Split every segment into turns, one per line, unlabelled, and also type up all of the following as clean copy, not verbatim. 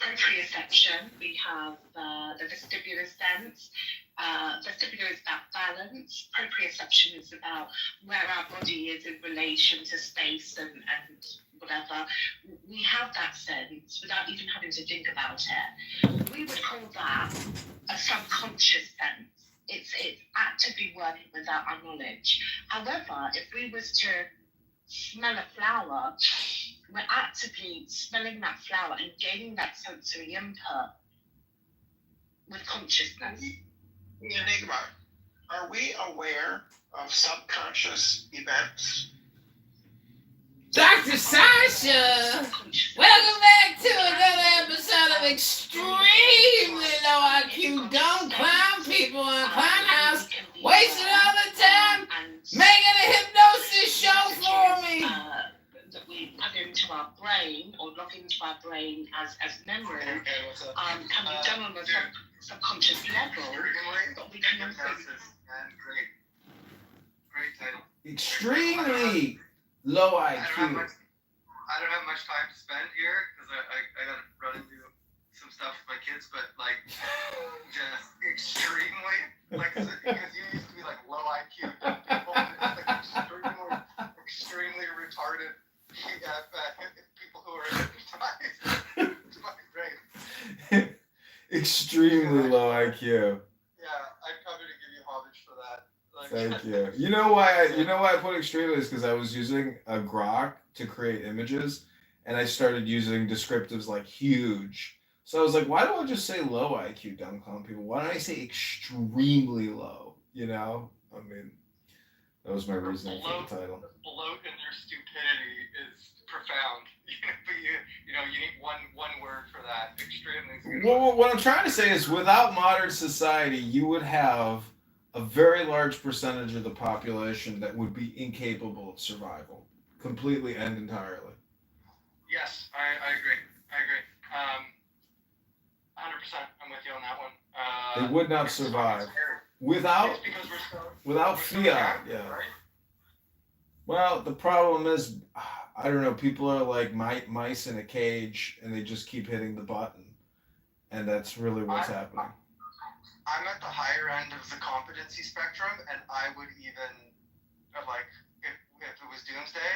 proprioception, we have the vestibular sense. Vestibular is about balance. Proprioception is about where our body is in relation to space and whatever. We have that sense without even having to think about it. We would call that a subconscious sense. It's actively working without our knowledge. However, if we was to smell a flower, we're actively smelling that flower and gaining that sensory input with consciousness.
Enigma, are we aware of subconscious events?
Dr. Sasha, welcome back to another episode of Extremely Low IQ Dumb Clown People in Clown House, wasting all the time making a hypnosis show for me.
That we put into our brain or log into our brain as memory can be done on a subconscious level, but we can also...
Great title.
Extremely Low IQ.
I don't have much time to spend here because I got to run and do some stuff with my kids, but like just extremely, like because you used to be like low IQ people, like extremely retarded people who are hypnotized. It's fucking great.
Extremely low IQ.
Yeah, I'm coming to give you homage for that. Like,
Thank you. You know why I put extremely is because I was using a grok to create images, and I started using descriptives like huge. So I was like, why don't I just say low IQ dumb clown people? Why don't I say extremely low? You know? I mean, that was my reasoning for the title.
The bloat in their stupidity is profound. But you need one word for that. Extremely.
Well, what I'm trying to say is, without modern society, you would have a very large percentage of the population that would be incapable of survival, completely and entirely.
Yes, I agree. 100%. I'm with you on that one.
They would not survive without fiat. Yeah.
Right?
Well, the problem is, I don't know. People are like mice in a cage, and they just keep hitting the button, and that's really what's happening.
I'm at the higher end of the competency spectrum, and I would even, like, if it was doomsday,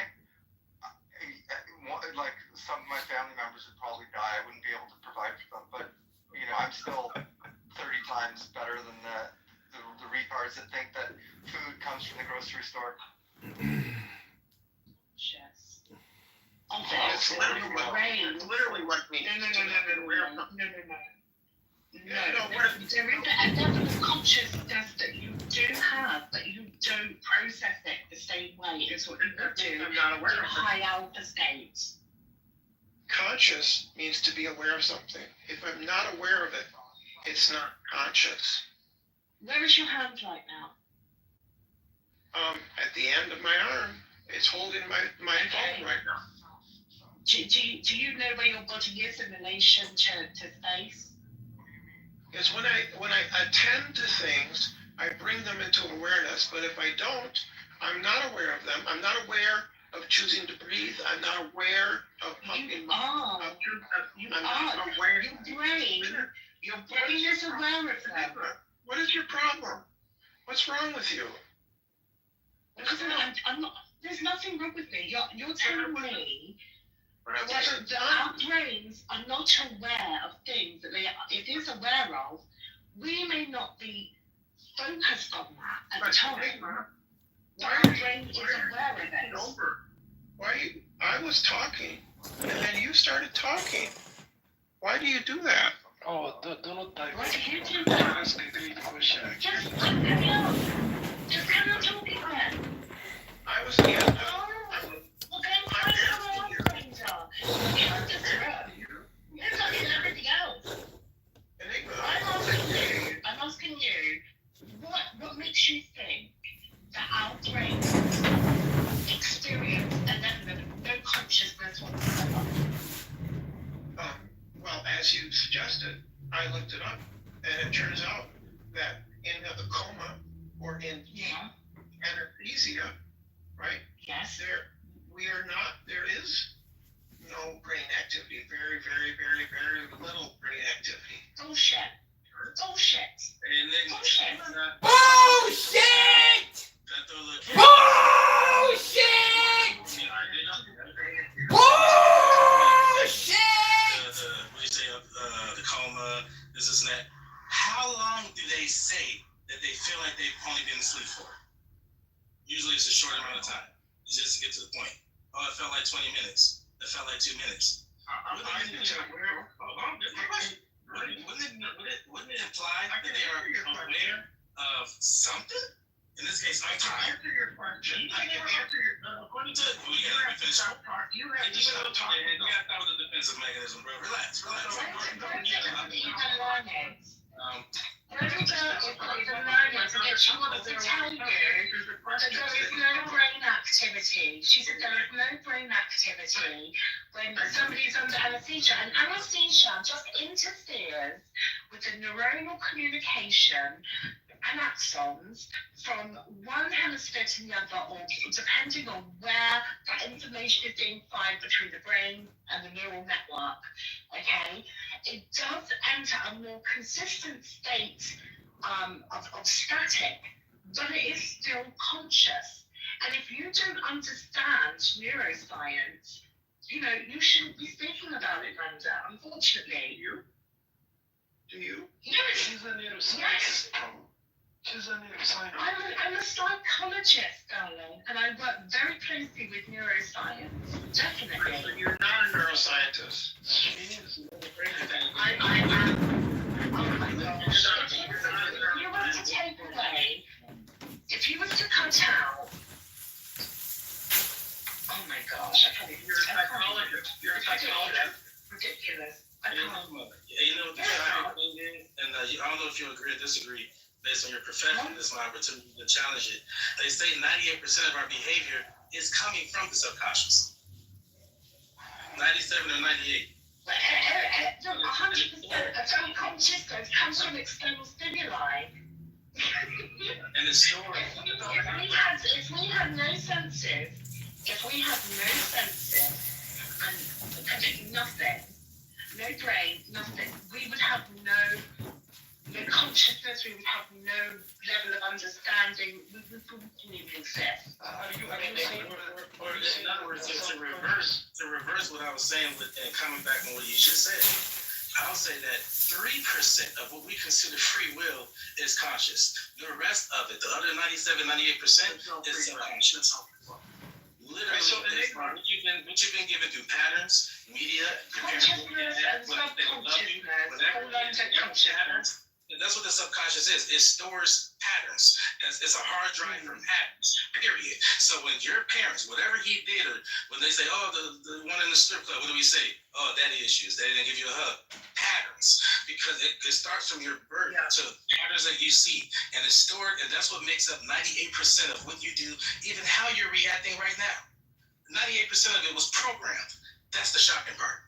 like, some of my family members would probably die. I wouldn't be able to provide for them, but, I'm still 30 times better than the retards that think that food comes from the grocery store.
Yes.
It's literally what we...
There is a level of consciousness that you do have, but you don't process it the same way as what you would do in a high alpha state.
Conscious means to be aware of something. If I'm not aware of it, it's not conscious.
Where is your hand right now?
At the end of my arm. It's holding my phone right now.
Do you know where your body is in relation to space?
Is when I attend to things, I bring them into awareness. But if I don't, I'm not aware of them. I'm not aware of choosing to breathe. I'm not aware of pumping.
Your brain is aware of them.
What is your problem? What's wrong with you?
I'm not. There's nothing wrong with me. You're telling me. Our brains are not aware of things that it is aware of. We may not be focused on that at the time. Our brain is aware of it.
Why? I was talking, and then you started talking. Why do you do that?
Oh, don't die.
Why do you do that? Just carry on. Just carry on talking then.
I was the end.
Well, then find out where our brains are. You can't just It's like everything else. I'm asking you, what makes you think that our brains experience a level of no consciousness whatsoever?
Well, as you suggested, I looked it up, and it turns out that in the coma or in anesthesia, right?
Yes.
There is no brain activity. Very, very, very, very little brain activity.
Bullshit. Bullshit.
And then
Bullshit.
Bullshit! Bullshit! Bullshit!
What do you say? The coma, this and that. How long do they say that they feel like they've only been asleep for? Usually it's a short amount of time. It's just to get to the point. Oh, it felt like 20 minutes. It felt like 2 minutes. Wouldn't it imply that they are aware of something? In this case, I'm tired.
Answer your question.
According to it, we got to finish.
You have to stop talking.
You got that was a defensive mechanism, bro. Relax.
Where do you tell you that there is no brain activity. She said there is no brain activity when somebody's under anesthesia. And anesthesia just interferes with the neuronal communication and axons from one hemisphere to the other, or depending on where that information is being fired between the brain and the neural network. Okay, it does enter a more consistent state of static, but it is still conscious. And if you don't understand neuroscience, you shouldn't be speaking about it, Randa, unfortunately.
Do you?
Yes.
She's a neuroscientist.
Yes.
She's a neuroscientist.
I'm a psychologist, darling, and I work very closely with neuroscience. Definitely.
You're not a neuroscientist. She is.
I am. Oh my gosh. If you were to take away, if you were to cut out, oh my gosh, I can't even.
You're a psychologist. You're a psychologist.
Ridiculous. I can't.
The thing is, and I don't know if you agree or disagree, based on your profession, this is my opportunity to challenge it. They say 98% of our behavior is coming from the subconscious. 97 or 98.
100% of unconsciousness comes from external stimuli.
And it's stored.
If we had no senses, and nothing, no brain, nothing, we would have no consciousness, we would have no level of understanding, we wouldn't even exist.
In other words, to reverse what I was saying and coming back on what you just said, I'll say that 3% of what we consider free will is conscious. The rest of it, the other 97, 98% is subconscious. Literally,
So
what you've been given through patterns, media,
Consciousness and subconsciousness.
That's what the subconscious is. It stores patterns. It's a hard drive for patterns, period. So when your parents, whatever he did, or when they say, oh, the one in the strip club, what do we say? Oh, daddy issues. They didn't give you a hug. Patterns. Because it starts from your birth to patterns that you see. And it's stored, and that's what makes up 98% of what you do, even how you're reacting right now. 98% of it was programmed. That's the shocking part.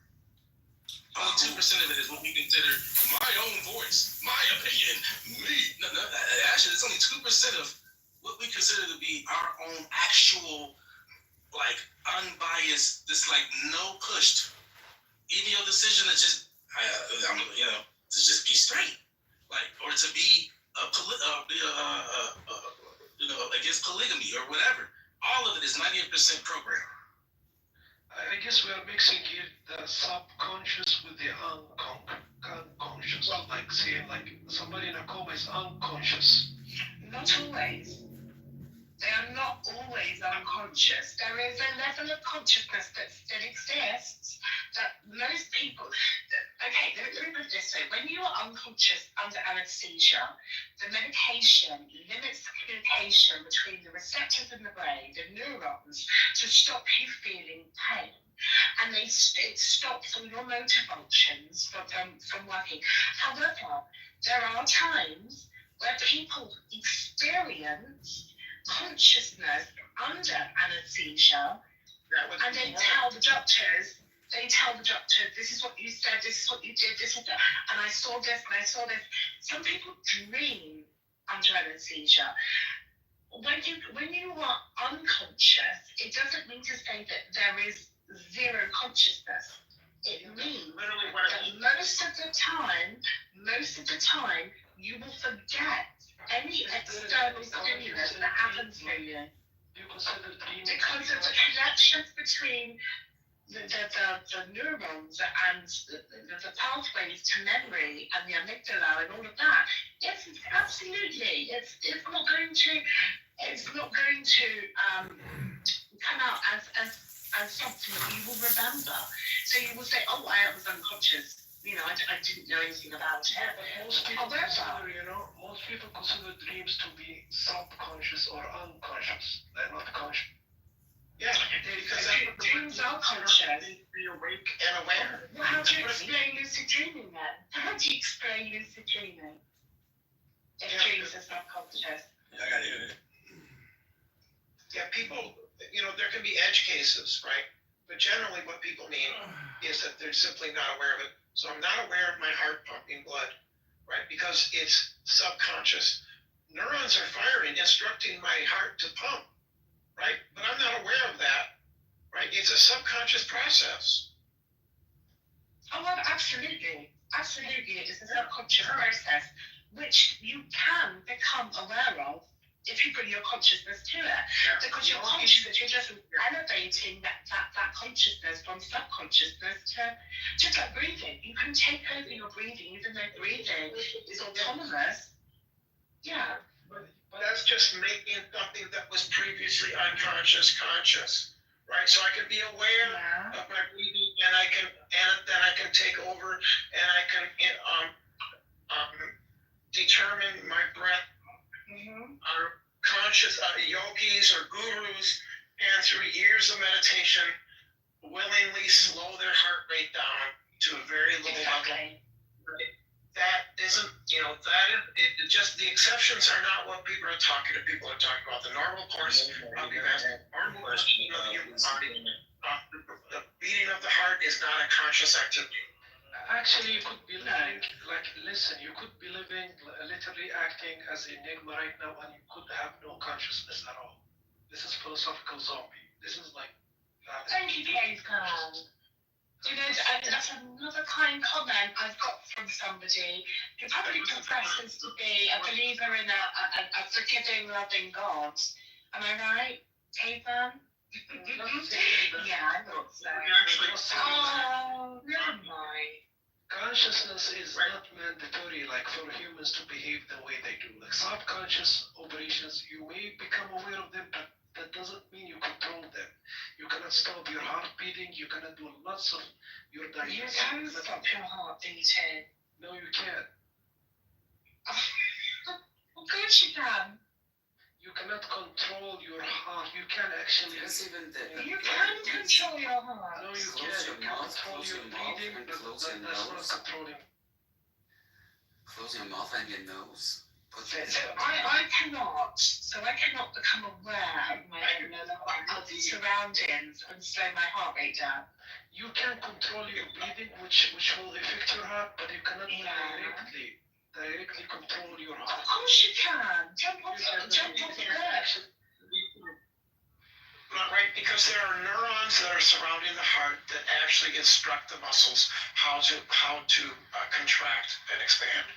Only 2% of it is what we consider my own voice, my opinion, me. No, actually, it's only 2% of what we consider to be our own actual, like, unbiased, this, like, no pushed. Even your decision to just, to just be straight, like, or to be against polygamy or whatever. All of it is 98% programmed.
I guess we are mixing here the subconscious with the unconscious. Like saying, like somebody in a coma is unconscious.
Not always. They are not always unconscious. There is a level of consciousness that still exists that most people. Okay, let me put it this way. When you are unconscious under anesthesia, the medication limits the communication between the receptors in the brain, the neurons, to stop you feeling pain. And it stops all your motor functions from working. However, there are times where people experience consciousness under anesthesia, and they tell the doctors, this is what you said, this is what you did, this is that, and I saw this, and I saw this. Some people dream under anesthesia. When you are unconscious, it doesn't mean to say that there is zero consciousness. It means
Literally what
that
it means.
most of the time, you will forget any external stimulus that happens to you.
Do you consider dreaming?
Because of the connections between the neurons and the pathways to memory and the amygdala and all of that. Yes, absolutely. It's not going to come out as something that you will remember. So you will say, "Oh, I was unconscious. I didn't know anything about it."
But most people
However,
consider, most people consider dreams to be subconscious or unconscious. They're not conscious.
Yeah, because
dreams are conscious.
Be awake and aware.
Well, how do you explain lucid dreaming then? How do you explain lucid dreaming? If dreams are subconscious.
Yeah, I gotta hear that.
Yeah, people, there can be edge cases, right? But generally what people mean is that they're simply not aware of it. So I'm not aware of my heart pumping blood, right? Because it's subconscious. Neurons are firing, instructing my heart to pump, right? But I'm not aware of that, right? It's a subconscious process.
Oh, well, absolutely. Absolutely. It is a subconscious process, which you can become aware of if you bring your consciousness to it. Because your consciousness, you're just elevating that consciousness from subconsciousness to just like breathing. You can take over your breathing, even though breathing is autonomous. Yeah.
But that's just making something that was previously unconscious conscious, right? So I can be aware of my breathing, and then I can take over, and I can determine my breath. Our conscious yogis or gurus, and through years of meditation, willingly slow their heart rate down to a very low level. That isn't, just the exceptions are not what people are talking to. People are talking about the normal course of events, normal course of the human body. The beating of the heart is not a conscious activity.
Actually, you could be living, you could be living, literally acting as Enigma right now, and you could have no consciousness at all. This is philosophical zombie. This is like...
Thank you, Kate. That's another kind comment I've got from somebody who probably professes to be a believer in a forgiving, loving God. Am I right, Kate? Yeah, I thought so. Oh, never mind.
Consciousness is not mandatory for humans to behave the way they do. Subconscious operations, you may become aware of them, but that doesn't mean you control them. You cannot stop your heart beating, you cannot do lots of your
You can stop your heart beating.
No, you can't.
Of course you can.
You cannot control your heart. You can actually...
You can control your heart.
No, you can't. You can control your breathing, but that's not controlling.
Close your mouth and your nose.
So I cannot become aware of my own surroundings and slow my heart rate down.
You can control your breathing, which will affect your heart, but you cannot directly control your heart.
Of course you can. Jump off the cliff.
Not right, because there are neurons that are surrounding the heart that actually instruct the muscles how to contract and expand.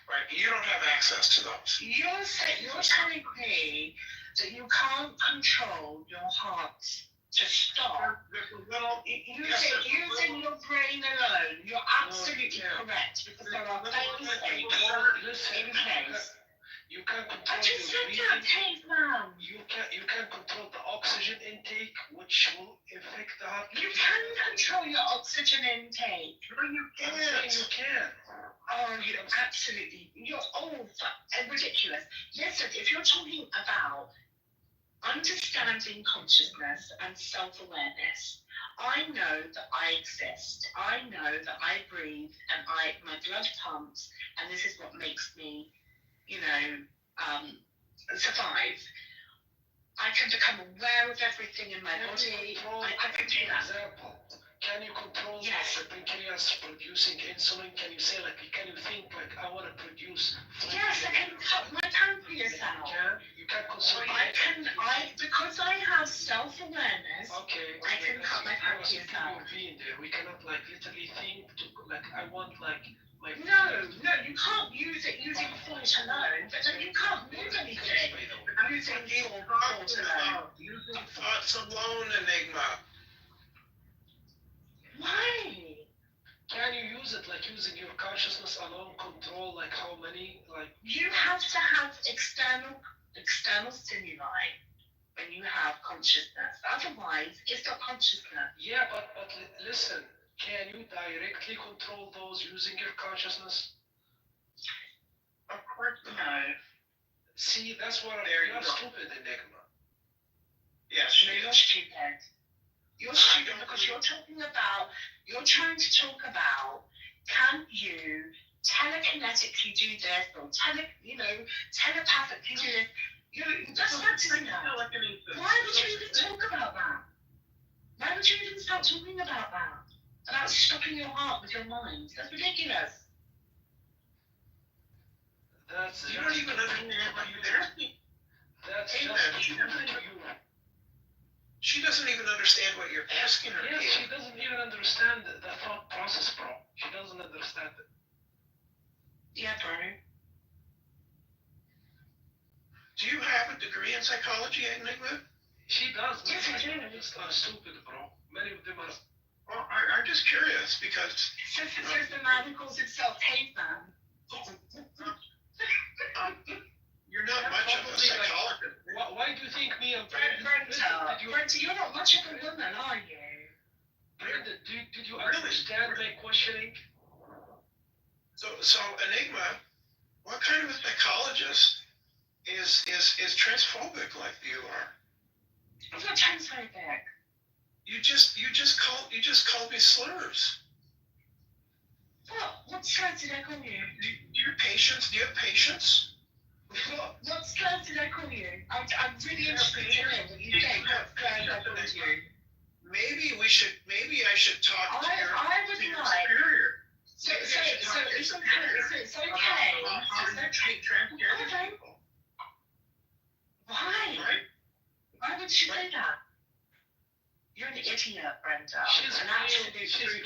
Right, you don't have access to those.
You're telling me that you can't control your heart to stop. Using your brain alone, you're absolutely correct, because there are things in place.
You can control
I just said
your
that, caveman.
You can control the oxygen intake, which will affect the heart.
You can control your oxygen intake.
No, you can't.
You can.
Oh, absolutely. You're ridiculous. Listen, if you're talking about understanding consciousness and self-awareness, I know that I exist. I know that I breathe and my blood pumps, and this is what makes me, survive. I can become aware of everything in my body. I can do that.
Example. Can you control the pancreas producing insulin? Can you say can you think I want to produce?
Yes, I can cut my can for yourself.
You can consult.
Because I have self-awareness.
Okay.
I can cut my throat to yourself.
Being there, we cannot like literally think to like I want like my.
No, you can't use it using thought alone. But then you can't move anything using thought alone.
Using thoughts alone, Enigma.
Why?
Can you use it like using your consciousness alone, control like how many like?
You have to have external stimuli when you have consciousness. Otherwise, it's not consciousness.
Yeah, but listen, can you directly control those using your consciousness?
Of course, no.
See, that's what you're stupid, Enigma.
Yes.
No, you're stupid. You're stupid because you're trying to talk about, can you telekinetically do this or telepathically do this? That's not to know. Why would you even talk about that? Why would you even start talking about that? About stopping your heart with your mind? That's ridiculous.
You don't even understand what you're asking.
That's
Amen.
just you.
She doesn't even understand what you're asking her.
Yes, she doesn't even understand the thought process, bro. She doesn't understand it.
Yeah, bro.
Do you have a degree in psychology, Enigma?
She does.
Yes, I do.
It's stupid, bro. Many of them are.
Well, I'm just curious because
Says the man who calls himself caveman.
you're not much of a psychologist.
Why do you think me and
Brenda, you're not much of a woman, are you?
Brenda, did you understand my questioning?
So Enigma, what kind of a psychologist is transphobic like you are?
I'm not transphobic.
You just called me slurs.
What slurs did I call you?
Do you have patience?
What slurs did I call you? I'm really interested to hear what you think. What slurs I called you?
Maybe I should talk to your superior.
So it's okay. Why?
Right?
Why would she say that? You're an idiot, Brenda.
She's
an absolute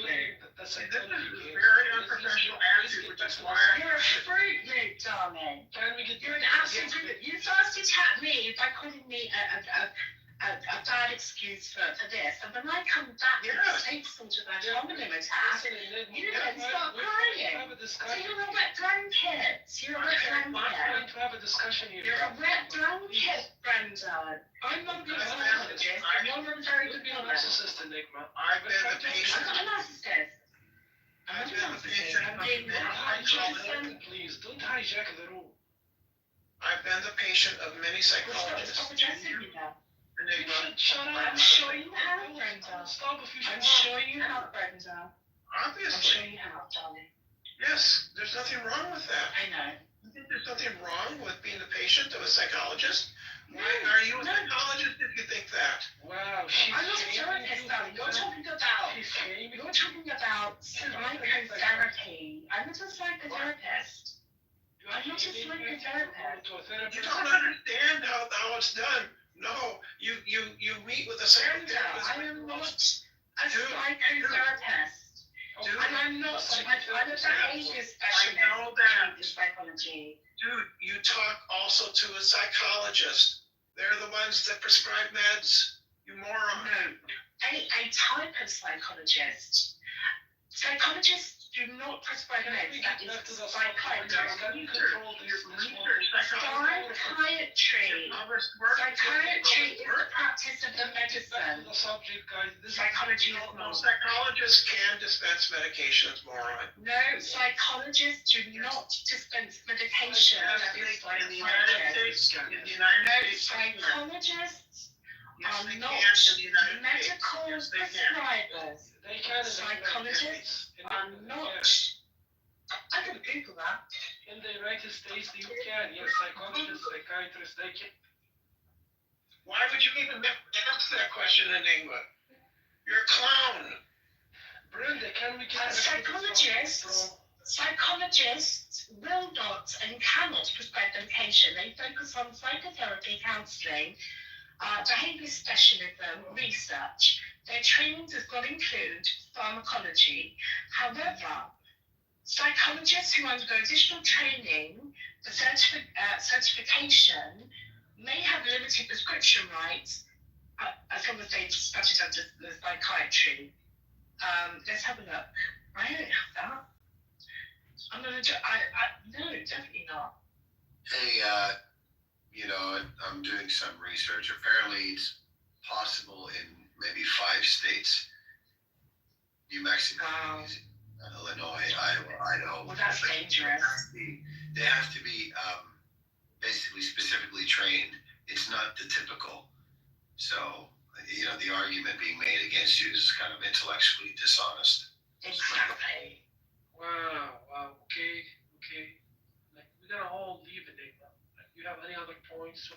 playing the
This is a very unprofessional attitude, which is why
You're a fruit root, darling.
Can we get
You're an absolute fruit. You first attacked me by calling me a bad excuse for this, and when I come back with the same sort of ad hominem attack, you then start crying. So you're a wet blanket. You're a wet blanket.
have a discussion here.
You're a wet blanket, Brenda. I'm not a good psychologist. You're not a very good woman.
Narcissist, Enigma.
I've been the patient.
I'm not a narcissist. I'm not a narcissist. I'm being
Please, don't hijack the room.
I've been the patient of many psychologists.
Stop addressing me now.
You should shut up.
I'm sure you have, Brenda.
Stop if you should.
I'm sure you have, Brenda. I'm sure
Obviously.
you have, darling.
Yes, there's nothing wrong with that.
I know.
You think there's nothing wrong with being the patient of a psychologist? Why are you a psychologist if you think that?
Wow, she's
I'm not a therapist, darling. You're talking about psychotherapy. I'm not a psychotherapist. I'm not a psychotherapist.
You don't understand how it's done. No, you meet with a
Brenda,
psychotherapist.
I am not a psychotherapist. And I'm not I'm a behavior specialist
I know that.
in psychology.
Dude, you talk also to a psychologist. They're the ones that prescribe meds. You moron.
No, a type of psychologist. Psychologists do not prescribe meds. That is psychiatry. Psychiatry. Psychiatry is the practice of the medicine.
The subject, guys. This
Psychology is
No,
not.
psychologists can dispense medications, moron.
No, psychologists do not dispense medication. That is
In the United
psychiatrists.
States, in the
No,
United States,
psychologists
yes,
are
they
not
can in the United
medical
States. Yes, they can.
prescribers.
They can.
Psychologists are not. I can Google that.
In the United States, you can. Yes, psychologists, psychiatrists, they can.
Why would you even ask that question in England? You're a clown.
Brenda, can we get
Psychologists will not and cannot prescribe medication. They focus on psychotherapy, counselling, behaviour specialism, research. Their training does not include pharmacology. However, psychologists who undergo additional training for certification may have limited prescription rights as long as they've studied under the psychiatry. Let's have a look. I don't have that. I'm gonna do. No, definitely not.
Hey, I'm doing some research. Apparently, it's possible in maybe 5 states: New Mexico,
Wow.
Illinois, Iowa, Idaho.
Well, that's dangerous.
They have to be basically specifically trained. It's not the typical. So, the argument being made against you is kind of intellectually dishonest.
Exactly.
Wow, okay. Like, we're gonna all leave it there now. Like, you have any other points?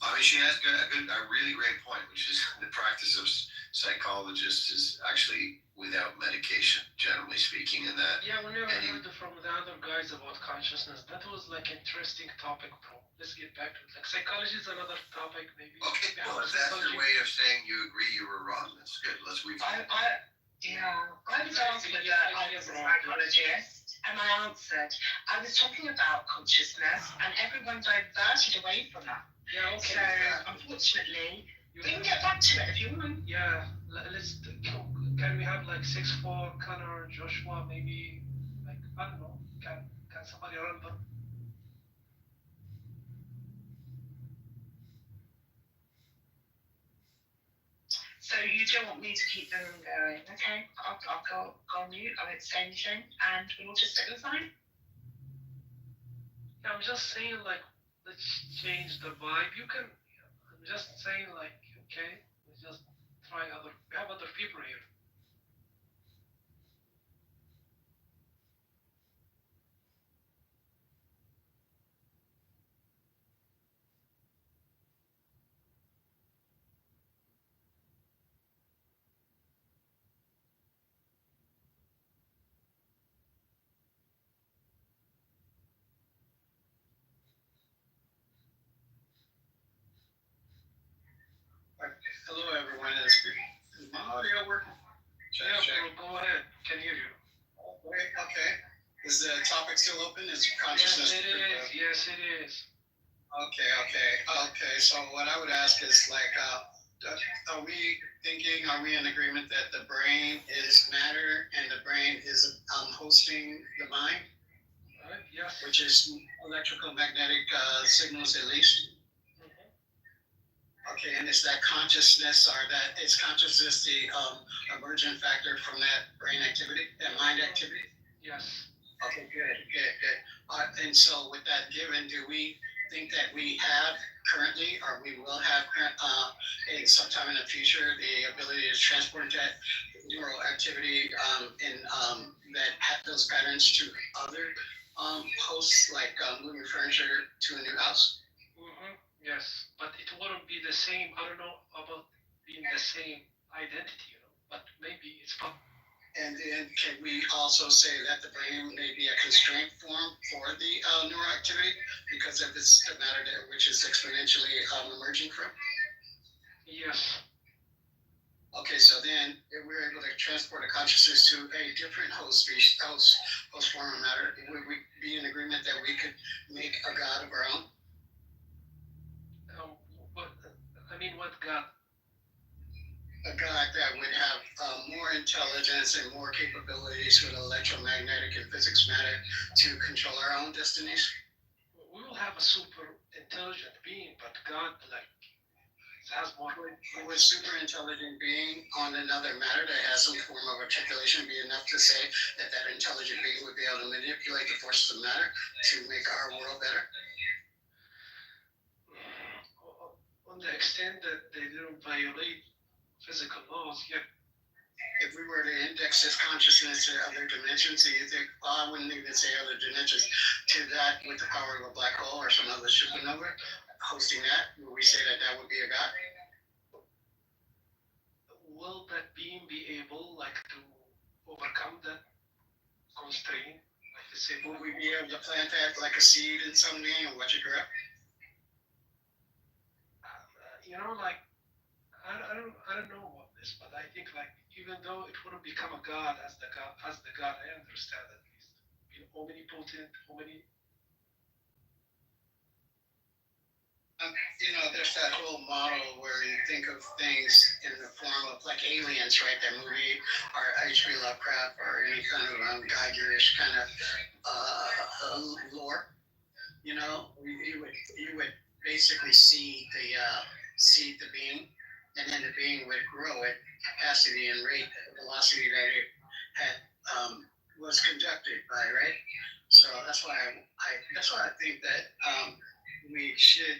I mean, she has a really great point, which is the practice of psychologists is actually without medication, generally speaking, and that.
Yeah, we never heard from the other guys about consciousness. That was like interesting topic, bro. Let's get back to it. Like, psychology is another topic, maybe.
Okay, well, if that's your way of saying you agree you were wrong, that's good. Let's move on.
I was asked whether I was a psychologist, and I answered. I was talking about consciousness, and everyone diverted away from that.
Yeah, okay.
So, unfortunately, we can get back to it if you want.
Yeah, let's. Can we have like 6'4" Connor, Joshua, maybe? Like, I don't know. Can somebody run them?
So you don't want me to keep them going, okay? I'll go on mute. I won't say anything, and we'll just sit aside.
Yeah, I'm just saying, like, let's change the vibe. I'm just saying, like, okay, let's just try we have other people here.
Hello, everyone. Is my audio working?
Check. Go ahead. Can hear you.
Okay. Is the topic still open? Is consciousness?
Yes, it is.
Okay. So what I would ask is, like, are we in agreement that the brain is matter and the brain is hosting the mind?
All right. Yes.
Which is electrical magnetic signals at least. Okay, and is that consciousness, or is consciousness the emergent factor from that brain activity, that mind activity?
Yes.
Okay, good. And so with that given, do we think that we have currently, or we will have in sometime in the future, the ability to transport that neural activity that have those patterns to other hosts, like moving furniture to a new house?
Yes, but it wouldn't be the same. I don't know about being the same identity, but maybe it's fun.
And then can we also say that the brain may be a constraint form for the neural activity because of it's the matter which is exponentially emerging from?
Yes.
Okay, so then if we're able to transport a consciousness to a different host form of matter, would we be in agreement that we could make a God of our own?
What God?
A God that would have more intelligence and more capabilities with electromagnetic and physics matter to control our own destinies?
We will have a super intelligent being, but God, like, has more.
Would a super intelligent being on another matter that has some form of articulation be enough to say that intelligent being would be able to manipulate the forces of matter to make our world better?
On the extent that they didn't violate physical laws, yeah.
If we were to index this consciousness to other dimensions, do you think, I wouldn't even say other dimensions, to that with the power of a black hole or some other supernova, hosting that, would we say that would be a God?
Will that being be able, like, to overcome that constraint, like the
Would we be able to plant that like a seed in something and watch it grow?
Like I don't know about this, but I think like even though it wouldn't become a god as the god I understand at least, omnipotent,
There's that whole model where you think of things in the form of like Aliens, right? That movie, or H.P. Lovecraft, or any kind of Geigerish kind of lore. You would basically seed the being, and then the being would grow at capacity and rate, velocity that it had was conducted by, right? So that's why I think that we should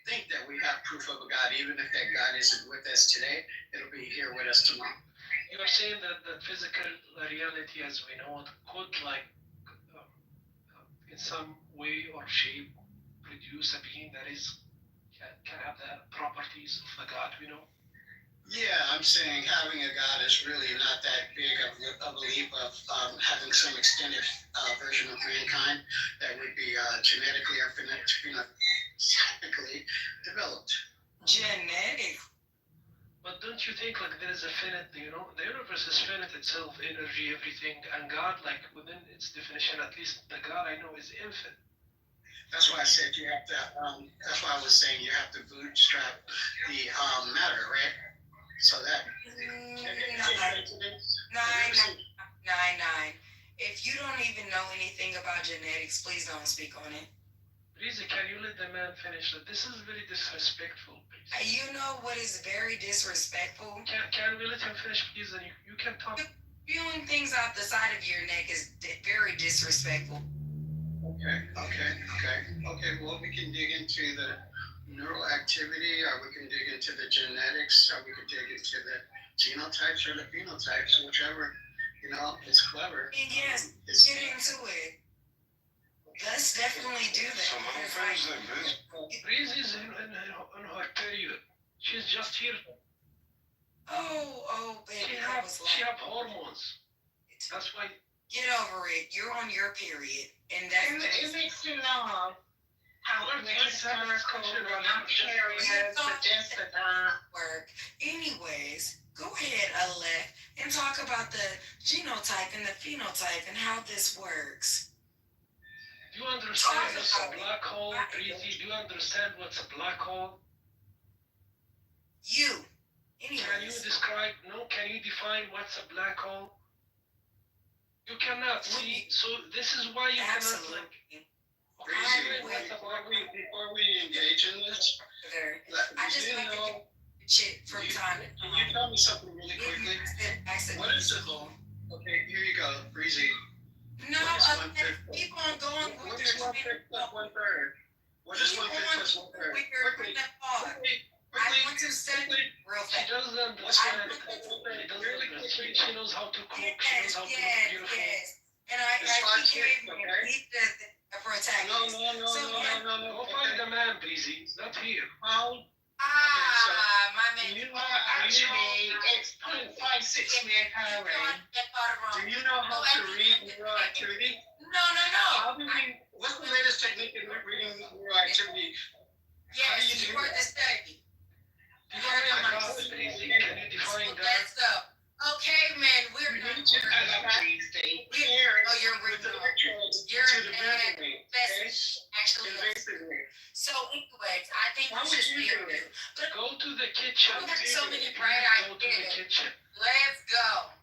think that we have proof of a God, even if that God isn't with us today, it'll be here with us tomorrow.
You're saying that the physical reality as we know it could in some way or shape produce a being that can have the properties of the God we know?
Yeah, I'm saying having a God is really not that big of a leap of having some extended version of mankind that would be genetically or phenotypically developed.
Genetic.
But don't you think like there is a finite, the universe is finite itself, energy, everything, and God, like within its definition, at least the God I know is infinite.
That's why I said you have to. That's why I was saying you have to bootstrap the matter, right? So that.
Nine. If you don't even know anything about genetics, please don't speak on it.
Please, can you let the man finish? This is very disrespectful, please.
You know what is very disrespectful?
Can we let him finish, please? And you can talk.
Spewing things out the side of your neck is very disrespectful.
Okay. Well, we can dig into the neural activity, or we can dig into the genetics, or we can dig into the genotypes or the phenotypes, whichever, it's clever.
Yes, get into it. Let's definitely do that.
Breeze is in her period. She's just here.
Oh, baby.
She have hormones. That's why.
Get over it. You're on your period, and that's
it makes you laugh how
work. Anyways, go ahead, Aleph, and talk about the genotype and the phenotype and how this works.
Do you understand what's a black hole, Breezy? Do you understand what's a black hole?
Anyways.
Can you define what's a black hole? You cannot see, so this is why you
Absolutely.
Before we engage in this,
I just like to shit from time to time.
Can you tell me something really quickly? What is the goal? Okay, here you go, Breezy.
No, keep on going with
What is 1/5 plus 1/3? What is 1/5 plus 1/3? Quickly.
I want to say real fast.
She doesn't understand. She knows how to cook. She knows how to cook beautiful.
Yes. And I gave me a protagonist.
No.
Go find the man, Breezy. Not here.
My man.
Actually, it's 0.56 reoccurring.
Do you know how to read neural activity?
No.
What's the latest technique in reading neural activity?
Yes, you heard the study.
Can you define that?
Let's go. Okay, man, we're
You're
with the actually. So, anyways, I think we should be able to. But
Go to the kitchen.
we have so many bright
Go to the
ideas.
kitchen.
Let's go.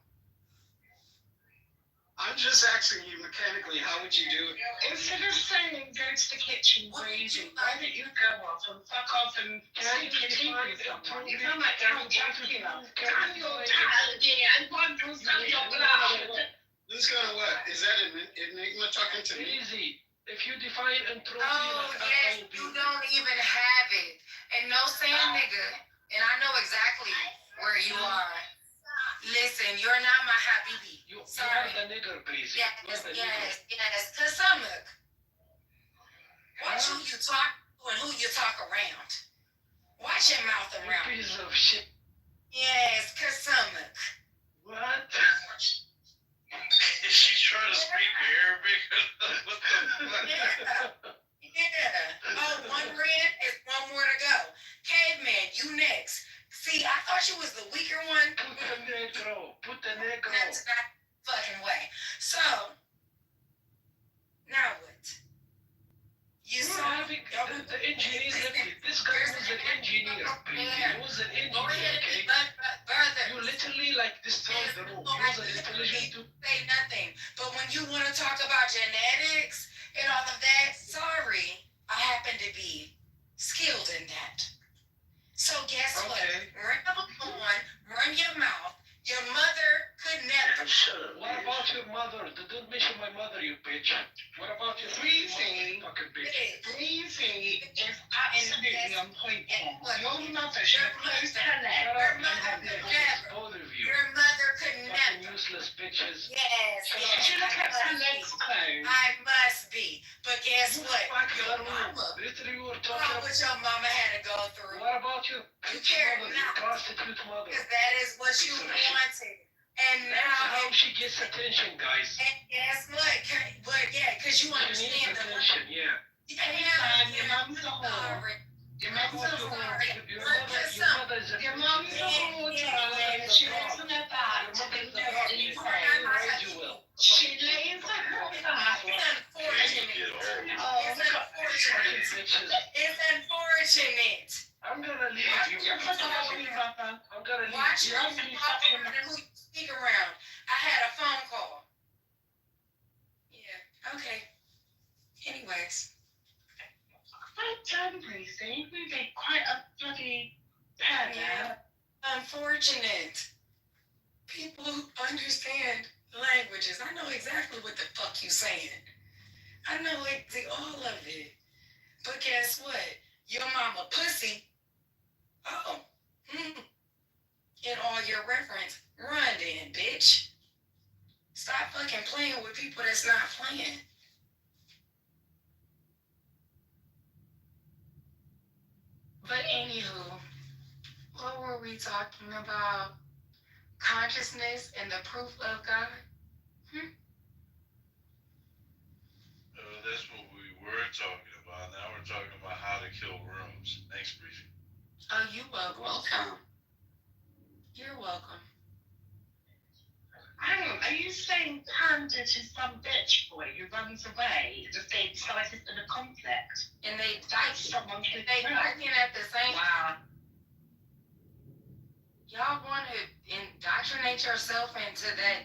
I'm just asking you mechanically, how would you do it?
Instead of saying go to the kitchen, Breezy, why don't you go off and fuck off and take your tea with someone? You sound like Count Dracula. Daniel Tandy and one from your blood.
Who's gonna what? Is that an enigma talking to me?
Breezy. If you define entropy,
Oh,
like
yes, you don't even have it. And no saying nigga. And I know exactly where you are. Listen, you're not my habibi.
You
Sorry.
are the nigger, Breezy.
Yes. Cause look. Watch who you talk to and who you talk around. Watch your mouth
You
around.
piece of shit.
Yes, cause look.
What?
She's trying to speak Arabic. What the fuck?
Yeah. Oh, one red is one more to go. Caveman, you next. See, I thought you was the weaker one.
Put the negro. Put the negro.
That's not fucking way. So, now what? You
You're
saw
having the engineers. This guy was an engineer. He was an
Go
engineer.
ahead and
Okay.
further.
You literally like destroyed the room. He was an intelligent dude.
Say nothing. But when you want to talk about genetics and all of that, sorry, I happen to be skilled in that. So guess what?
Okay.
Run your mouth. Your mother could never.
Shut up. What about your mother? Don't mention my mother, you bitch. What about your
Breezy.
fucking bitch?
Breezy is absolutely on point here. Your mother should have closed her
Shut
leg.
up.
Your mother could never.
Both of you.
Your mother could
Fucking
never.
useless bitches.
Yes.
She should have kept her legs closed.
I must be. But guess what?
Fuck
Your
your
mama.
room. Literally, you were
Saw
talking
what
about.
your mama had to go through.
What about your bitch
care
mother,
not.
your prostitute mother?
Because that is what you wanted. And
That's how
now,
she gets attention, guys.
and guess what? But yeah, because you
She needs
understand the
attention, yeah.
Anytime your mum's a whore. Your mum's a whore.
Your mother is a
Your mum's a whore, darling. She lays on her back to be dirty. She lays on her back. Oh,
It's
look at
unfortunate. It's unfortunate.
I'm gonna leave you. I'm gonna leave
Watch
you.
your who you speak around. I had a phone call. Yeah. Okay. Anyways.
Well done, Breezy. We did quite a bloody pair there.
Unfortunate. People who understand languages. I know exactly what the fuck you saying. I know all of it. But guess what? Your mama pussy. Oh. In all your reference, run then, bitch. Stop fucking playing with people that's not playing. But anywho, what were we talking about? Consciousness and the proof of God?
That's what we were talking about. Now we're talking about how to kill rooms. Thanks, Breezy.
Oh, you welcome.
Welcome.
You're welcome.
Hang on, are you saying Panda to some bitch boy who runs away because they decided in a conflict?
And they
That's someone who
they working at the same.
Wow.
Y'all want to indoctrinate yourself into that?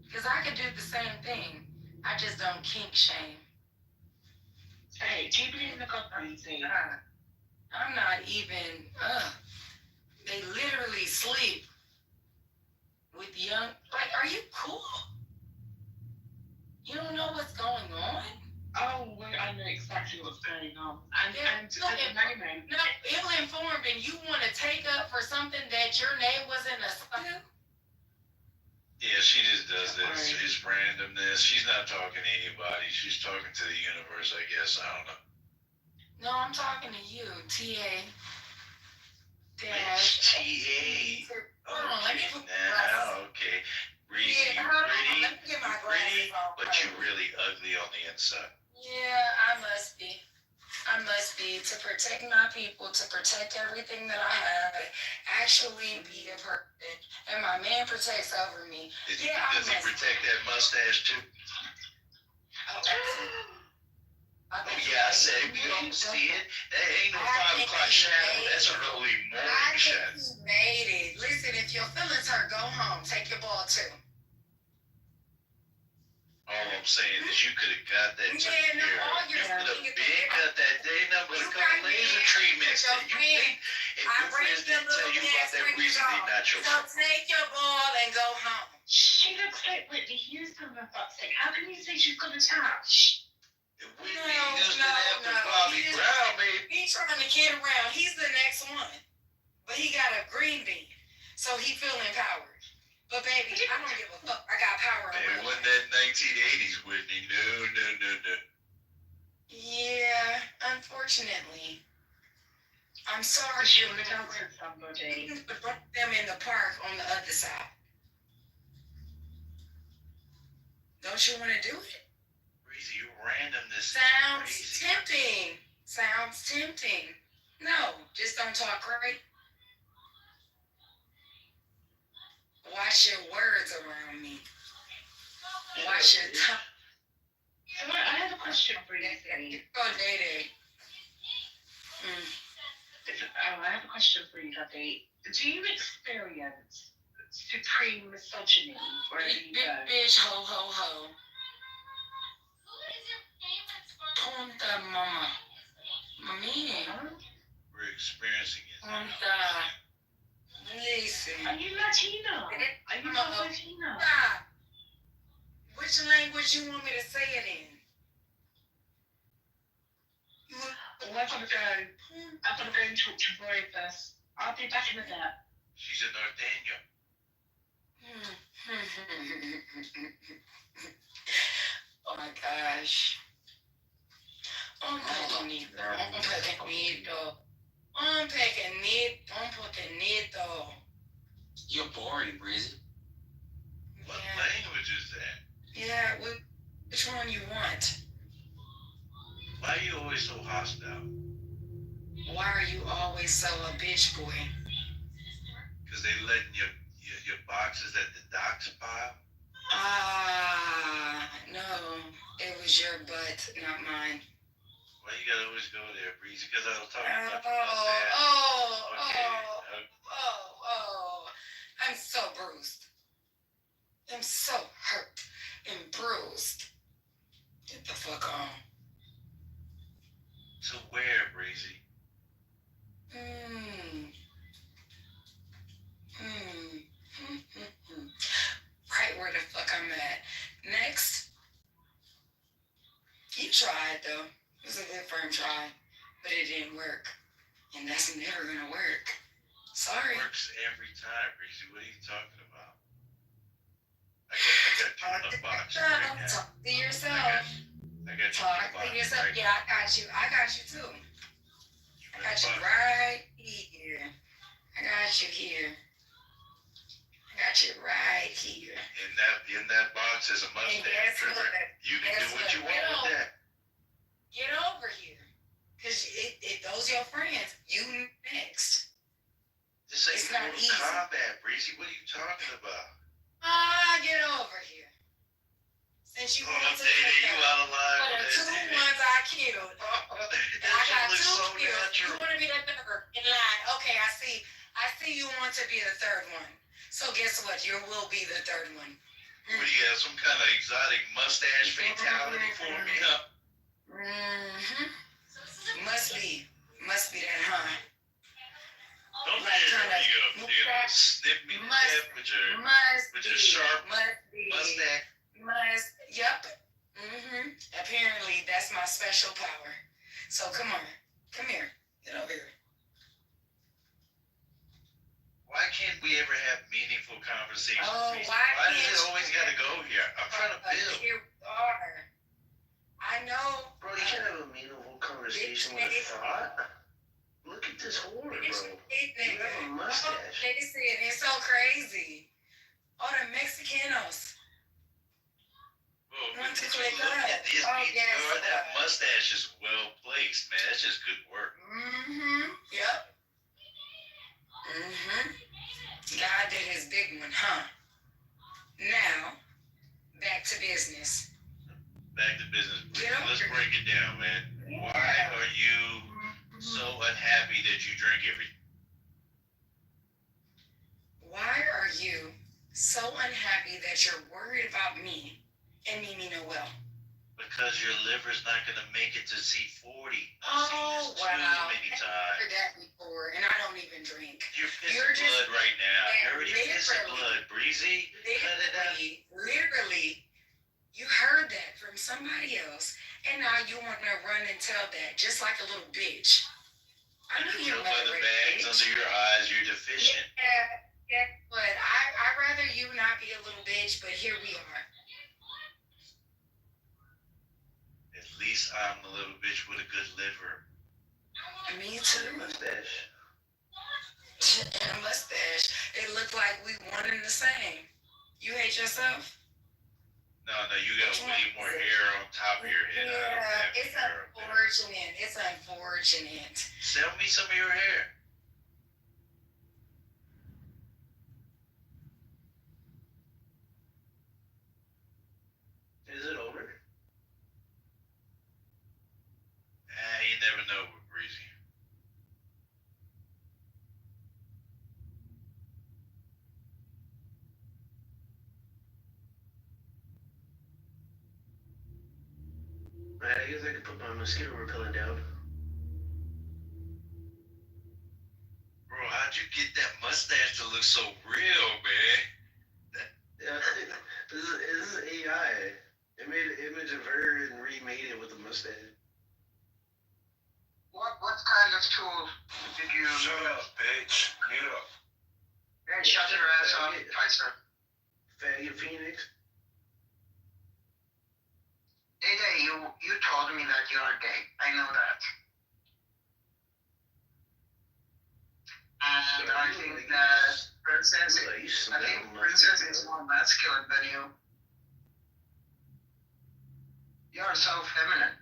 Because I could do the same thing. I just don't kink shame.
Hey, do you believe in the God, Breezy?
I'm not even. They literally sleep with young. Like, are you cool? You don't know what's going on?
Oh, well, I know exactly what's going on. And
Yeah,
at the moment,
No, ill-informed, and you want to take up for something that your name wasn't assigned to?
Yeah, she just does this. It's randomness. She's not talking to anybody. She's talking to the universe, I guess. I don't know.
No, I'm talking to you, TA.
It's TA.
Hold on, let me put my
Now,
glasses.
okay. Breezy,
Yeah,
you
hold on,
pretty,
let me get my
pretty,
glasses on
but
first.
you really ugly on the inside.
Yeah, I must be. To protect my people, to protect everything that I have, actually be a person. And my man protects over me.
Does he
Yeah,
protect that mustache too? Oh yeah, I said if you don't see it, that ain't no 5 o'clock shadow. That's an early
I
morning
think
shadow.
he made it. Listen, if your feelings hurt, go home. Take your ball too.
All I'm saying is you could have got that taken
Yeah, no,
care of.
all
You
you're
could have
saying is
been got that day number with a
You
couple
got
laser
me
treatments.
with your
And you
friend.
think if
I
your friends
raised them
didn't tell you
little
about
gas
that
fingers
reason, they
off.
not your
So
fault.
take your ball and go home.
she looks like Whitney Houston, for fuck's sake. How can you say she's got a touch?
Whitney
No,
Houston after
no.
Bobby
He just-
Brown, baby.
He's trying to kid around. He's the next one. But he got a green bean. So he feel empowered. But baby, I don't give a fuck. I got power in
It
my
wasn't
life.
that 1980s Whitney. No.
Yeah, unfortunately. I'm sorry.
She would have dance with somebody.
You can put them in the park on the other side. Don't you want to do it?
Breezy, you randomness.
Sounds
Crazy.
tempting. Sounds tempting. No, just don't talk right. Watch your words around me. Watch your tongue.
So I have a question for you.
Oh, Day.
I have a question for you, Daddy. Do you experience supreme misogyny wherever you go?
Bitch, ho, ho, ho. Punta, mama. Mami.
We're experiencing it.
Punta. Listen.
Are you Latina? Are you not Latina?
Stop. Which language you want me to say it in?
Well, I've got to go. I've got to go and talk to Roy first. I'll be back in a bit.
She's a norteño.
Oh my gosh. Un pequeñito. Un pequeñito.
You're boring, Breezy.
What
Yeah.
language is that?
Yeah, which one you want?
Why are you always so hostile?
Why are you always so a bitch boy?
Because they letting your boxes at the docks pile?
No. It was your butt, not mine.
Why you gotta always go there, Breezy? Because I was talking about
I'm so bruised. I'm so hurt and bruised. Get the fuck on.
To where, Breezy?
Right where the fuck I'm at. Next. You tried though. It was a good firm try, but it didn't work. And that's never gonna work. Sorry.
It works every time, Breezy. What are you talking about? I got you in the box right now.
Talk to yourself.
I got you
Talk
in the box
to yourself.
right
Yeah, I got you. I got you too. I got you right here. I got you here. I got you right here.
In that box is a mustache trimmer. You can do what you want with that.
Get over here. Because if those your friends, you next.
This ain't
It's not
Mortal
easy.
Kombat, Breezy. What are you talking about?
Get over here. Since you want to
you out of line
for the
with
two
that.
ones I killed.
That
I got
shit looks
two
so
kills. You
natural.
want to be the third in line. Okay, I see you want to be the third one. So guess what? You will be the third one.
What do you have? Some kind of exotic mustache fatality for me?
Must be that, huh?
Don't
Like
you gonna snip me to death with your sharp mustache?
Yep. Apparently, that's my special power. So come on. Come here. Get over here.
Why can't we ever have meaningful conversations? Breezy?
Why
does
can't
it always
you-
gotta go here? I'm trying to build.
Here we are. I know.
Bro, you can't have a meaningful conversation with a thought. Look at this whore, bro. You have a mustache.
Listen, it's so crazy. Oh, the Mexicanos.
Well,
Want to
did you
click
look
up?
at this
Oh,
PTR?
yes.
That mustache is well placed, man. That's just good work.
Yep. God did his big one, huh? Now, back to business.
Back to business.
Yeah.
Let's break it down, man. Why are you so unhappy that you drink everything?
Why are you so unhappy that you're worried about me and me no well?
Because your liver's not gonna make it to C40.
Oh,
I've seen this
wow.
too many
I've
times.
heard that before, and I don't even drink.
You're pissing
You're just-
blood right now. You're already
Literally.
pissing blood, Breezy. Cut it out.
Literally, you heard that from somebody else, and now you want to run and tell that, just like a little bitch. I know
You
you're
jump by the bags under your eyes. You're deficient.
Yeah, but I'd rather you not be a little bitch, but here we are.
At least I'm the little bitch with a good liver.
Me too.
Mustache.
And a mustache. It looked like we one and the same. You hate yourself?
No, you got way more hair on top of your head. I don't
Yeah,
have
it's
hair up there.
unfortunate. It's unfortunate.
Sell me some of your hair.
Is it over?
You never know with Breezy.
I guess I could put my mosquito repellent down.
Bro, how'd you get that mustache to look so real, man?
Yeah, this is AI. It made an image of her and remade it with a mustache.
What kind of tool did you
Shut
use?
up, bitch. Mute up.
Hey, shut your ass up, Tyson.
Faggot Phoenix.
Hey, you told me that you are gay. I know that. And I think that Princess is more masculine than you. You are so feminine.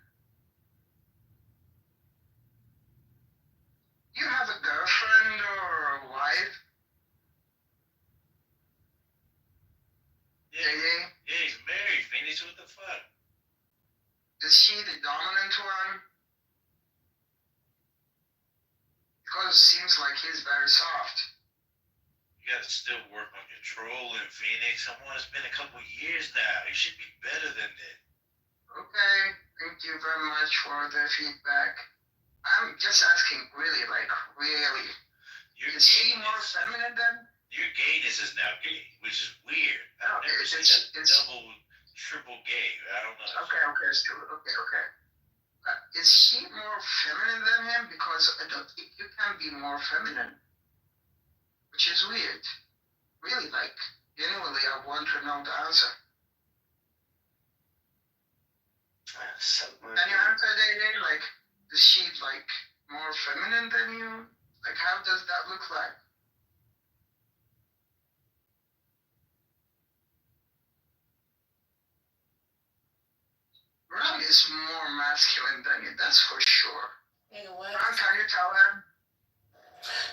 You have a girlfriend or a wife?
Yeah,
JJ?
yeah, he's married, Phoenix. What the fuck?
Is she the dominant one? Because it seems like he's very soft.
You gotta still work on your trolling, Phoenix. Come on, it's been a couple years now. You should be better than that.
Okay, thank you very much for the feedback. I'm just asking, really, really.
Your
Is she more
gayness,
feminine than?
your gayness is now gay, which is weird.
No,
I've never seen
it's
a double, triple gay. I don't know.
okay, Stuart. Okay. Is she more feminine than him? Because I don't think you can be more feminine, which is weird. Really, genuinely, I want to know the answer. Can you answer, Day? Is she more feminine than you? How does that look like? Ron is more masculine than you, that's for sure.
Nigga, what?
Ron, can you tell him?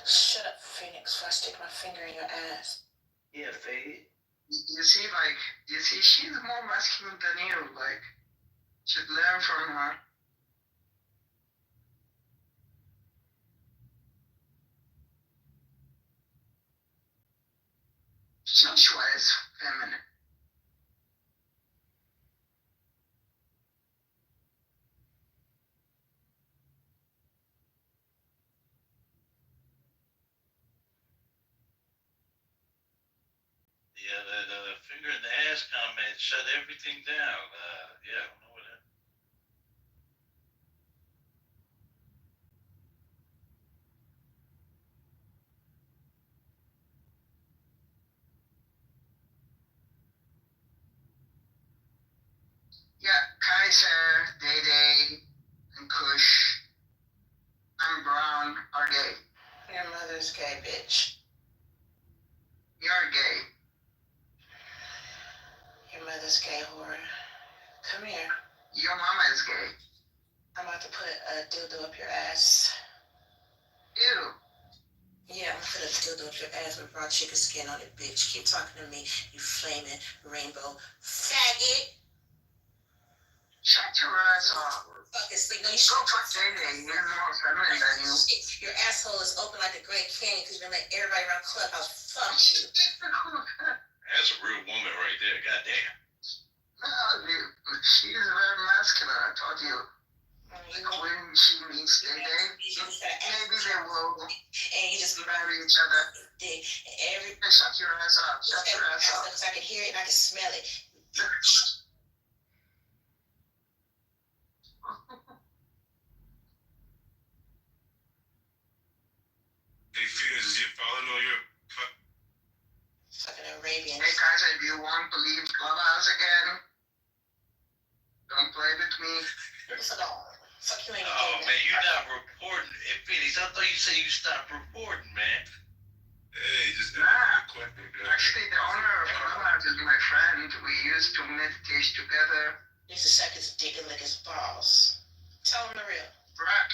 Shut up, Phoenix, before I stick my finger in your ass.
Yeah, faggot.
You see, she's more masculine than you. Should learn from her. Joshua is feminine.
Yeah, the finger in the ass comment shut everything down. Yeah, I don't know what happened.
Yeah, Kaiser, Day, and Kush, and Brown are gay.
Your mother's gay, bitch.
You're gay.
Your mother's gay, whore. Come here.
Your mama is gay.
I'm about to put a dildo up your ass.
Ew.
Yeah, I'm gonna put a dildo up your ass with raw chicken skin on it, bitch. Keep talking to me, you flaming rainbow faggot.
Shut your ass up.
Fucking sleep. No, you
Go
shut
fuck Day. He's more feminine than you.
Your asshole is open like the Grand Canyon because you're gonna let everybody around Clubhouse fuck you.
That's a real woman right there. Goddamn.
No, dude, she is very masculine. I told you. When she meets Day, maybe they will
And you just
marry each other.
dick.
Shut your ass up. Shut your ass up.
Because I can hear it and I can smell it.
Hey, Phoenix, is you following on your...
Fucking Arabian.
Hey, guys, if you want to leave Clubhouse again, don't play with me.
Fuck you ain't
Oh, man, you're not reporting. Hey, Phoenix, I thought you said you stopped reporting, man. Hey, just
Actually, the owner of Clubhouse is my friend. We used to meditation
needs to suck his dick and lick his balls. Tell him the real.
Right.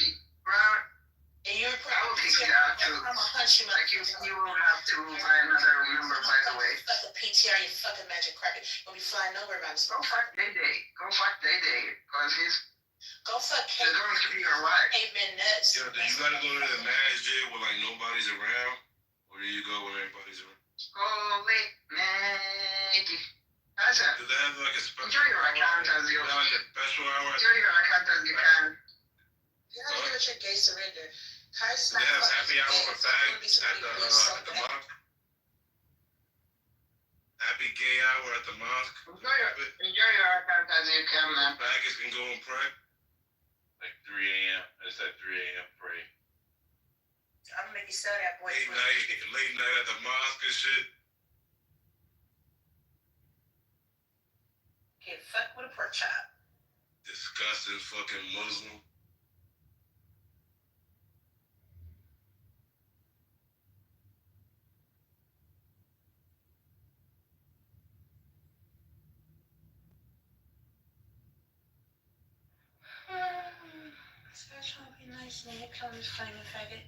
And you're
I will kick you out too.
I'm gonna punch you.
Like you will have to buy another number, by the way.
Fucking PTR, you fucking magic carpet. You'll be flying nowhere around this.
Go fuck Day Day. Go fuck Day Day. Because
Go fuck
she's going to be your wife.
caveman nuts.
Yo, do you gotta go to the masjid when like nobody's around, or do you go when everybody's around?
Go late magic. That's it.
Do they have like a special?
Enjoy your account as you.
They have like a special hour.
Enjoy your account as you can.
You're not here with your gay surrender. Kai's
Do they have happy hour with fags at the mosque? Happy gay hour at the mosque.
Enjoy your account as you can, man.
Faggots can go and pray. Like 3 a.m. It's at 3 a.m. pray.
I'm gonna make you sell that boy.
Late night at the mosque and shit.
Get fucked with a pork chop.
Disgusting fucking Muslim.
Special be nice, man. Come this flaming faggot.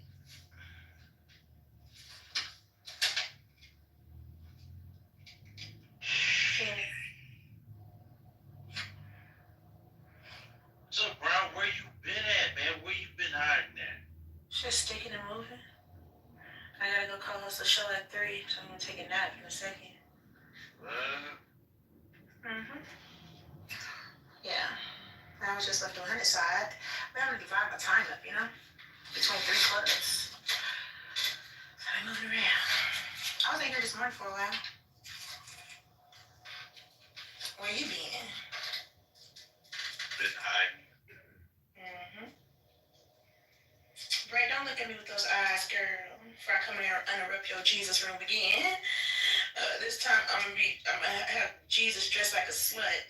So, Brown, where you been at, man? Where you been hiding at?
Just sticking and moving. I gotta go call us a show at 3, so I'm gonna take a nap in a second. Yeah. I was just left on the side. I'm gonna divide my time up, you know? Between 3 clubs. So I moved around. I was in here this morning for a while. Where you been?
Been hiding.
Brad, don't look at me with those eyes, girl. Before I come in here and uninterrupt your Jesus room again. This time I'm gonna have Jesus dressed like a slut.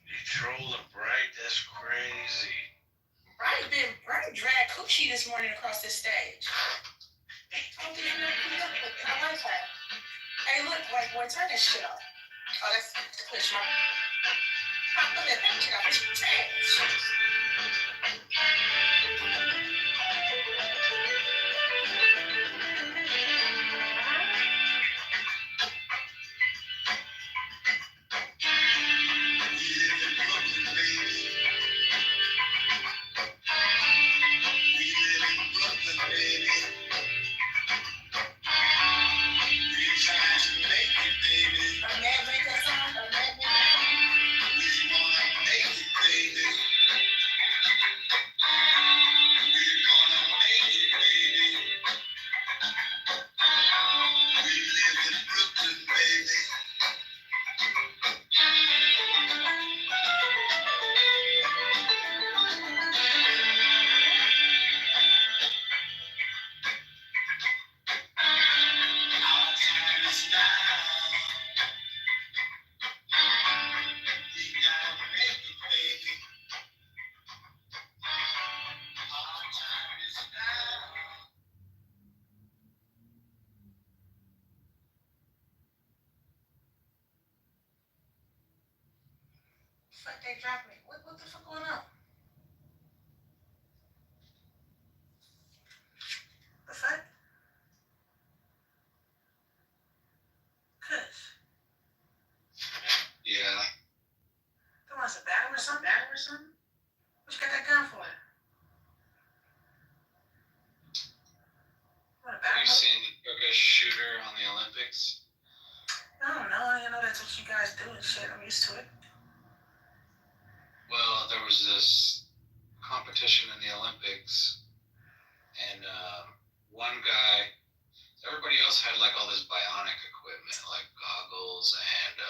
You trolling Bright? That's crazy.
Bright dragged Coochie this morning across this stage. I don't think I like her. Hey, look, white boy, turn that shit off. Oh, that's push my. Look at that shit off. It's trash. Fuck, they dropped me. What the fuck going on? The fuck? Kush.
Yeah.
They want us to battle or something? What you got that gun for? What, a
Have you
battle?
seen the Turkish shooter on the Olympics?
I don't know. I know that's what you guys do and shit. I'm used to it.
Well, there was this competition in the Olympics, and one guy, everybody else had like all this bionic equipment, like goggles and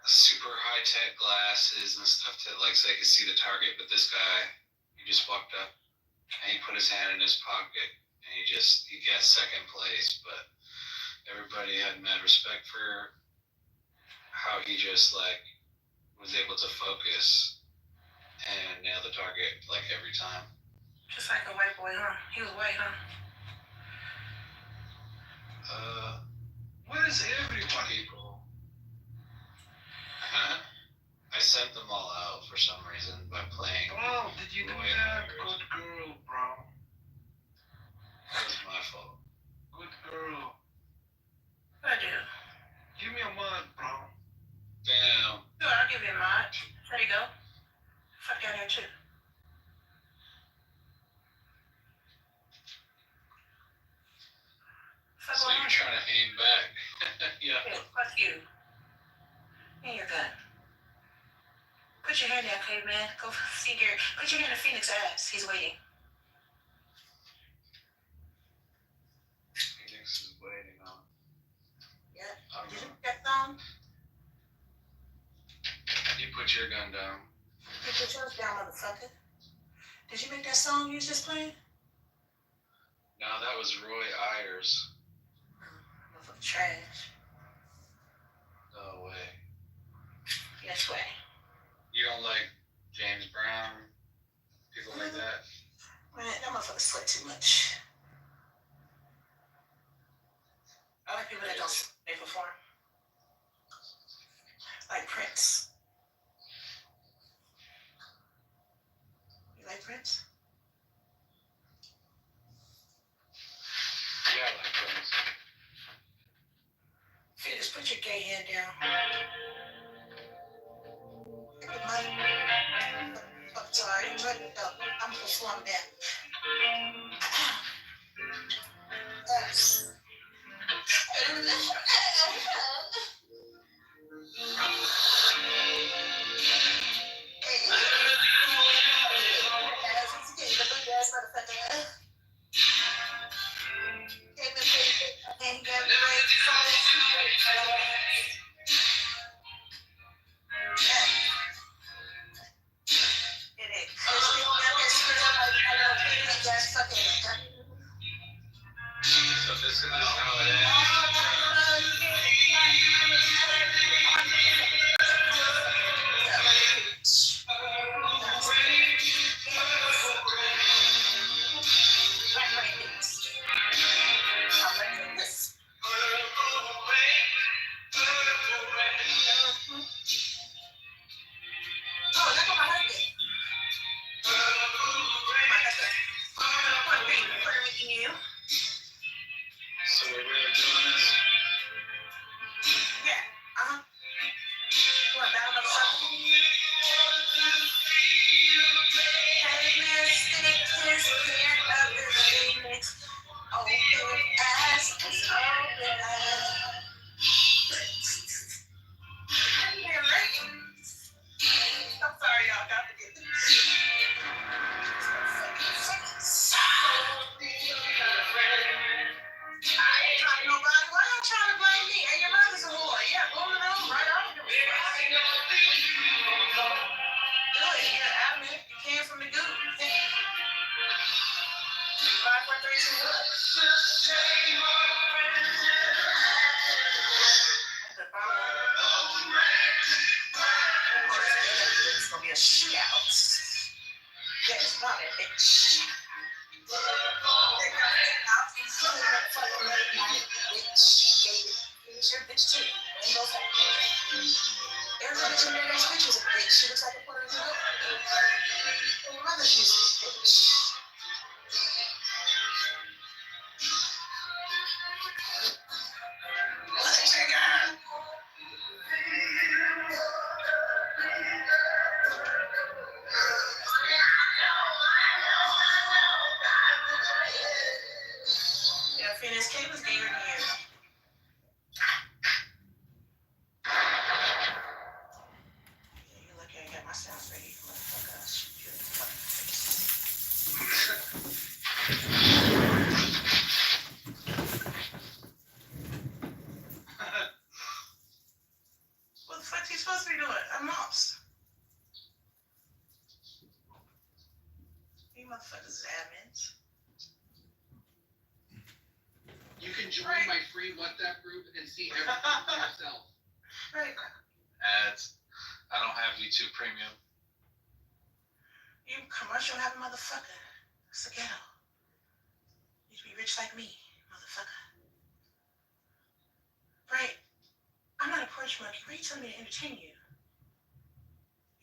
super high-tech glasses and stuff to like so they could see the target. But this guy, he just walked up and he put his hand in his pocket and he got second place. But everybody had mad respect for how he just like was able to focus and nail the target like every time.
Just like a white boy, huh? He was white, huh?
What
Where's everybody?
People. I sent them all out for some reason by playing.
Brown, did you do
Roy
that?
Myers.
Good girl, Brown.
That was my fault.
Good girl.
I do.
Give me a mod, Brown.
Damn.
Sure, I'll give you a mod. There you go. Fuck down there too. Fuck
So
on
you're
her.
trying to aim back. Yeah.
Yeah, fuck you. And your gun. Put your hand down, caveman. Go figure. Put your hand in Phoenix's ass. He's waiting.
Phoenix is waiting on.
Yeah.
I'm
Did you
gonna-
make that song?
You put your gun down.
You put yours down, motherfucker. Did you make that song you was just playing?
No, that was Roy Ayers.
Motherfucker trash.
No way.
Yes way.
You don't like James Brown? People like that?
Man, that motherfucker sweat too much. I like people that don't sweat when they perform. Like Prince. You like Prince?
Yeah, I like those.
Phoenix, put your gay hand down. I'm sorry, but I'm performing that. Yes.
So this is how it ends. So we're really doing this?
I'm sorry, y'all got to get this. Nobody. Why y'all trying to blame me? And your mother's a whore. Yeah, boom and room, right? I don't give a fuck. Do it. Yeah, admit it. You came from the goo. 5, 4, 3, 2, 1. It's gonna be a shootout. Yes, not a bitch. Bitch too. Ain't no fact. Every bitch in there next bitch is a bitch. She looks like a Puerto Rican. And your mother's just a bitch. Yeah, Phoenix K was gayer than you. Yeah, you lucky I got my sounds ready, motherfucker. I'll shoot you in the fucking face. What the fuck's he supposed to be doing? I'm lost. You motherfuckers is admins.
You can join my free WhatsApp group and see everything for yourself.
Right.
Ads. I don't have YouTube Premium.
You commercial having motherfucker. It's a ghetto. You should be rich like me, motherfucker. Right.
whatchamacallit, why you telling me to entertain you?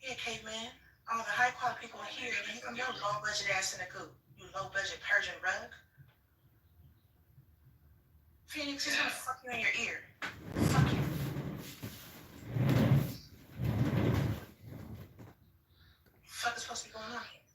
Yeah, caveman. All the high quality people are here, and then you come your low budget ass in the coop. You low budget Persian rug. Phoenix is gonna fuck you in your ear. Fuck you. Fuck is supposed to be going on here?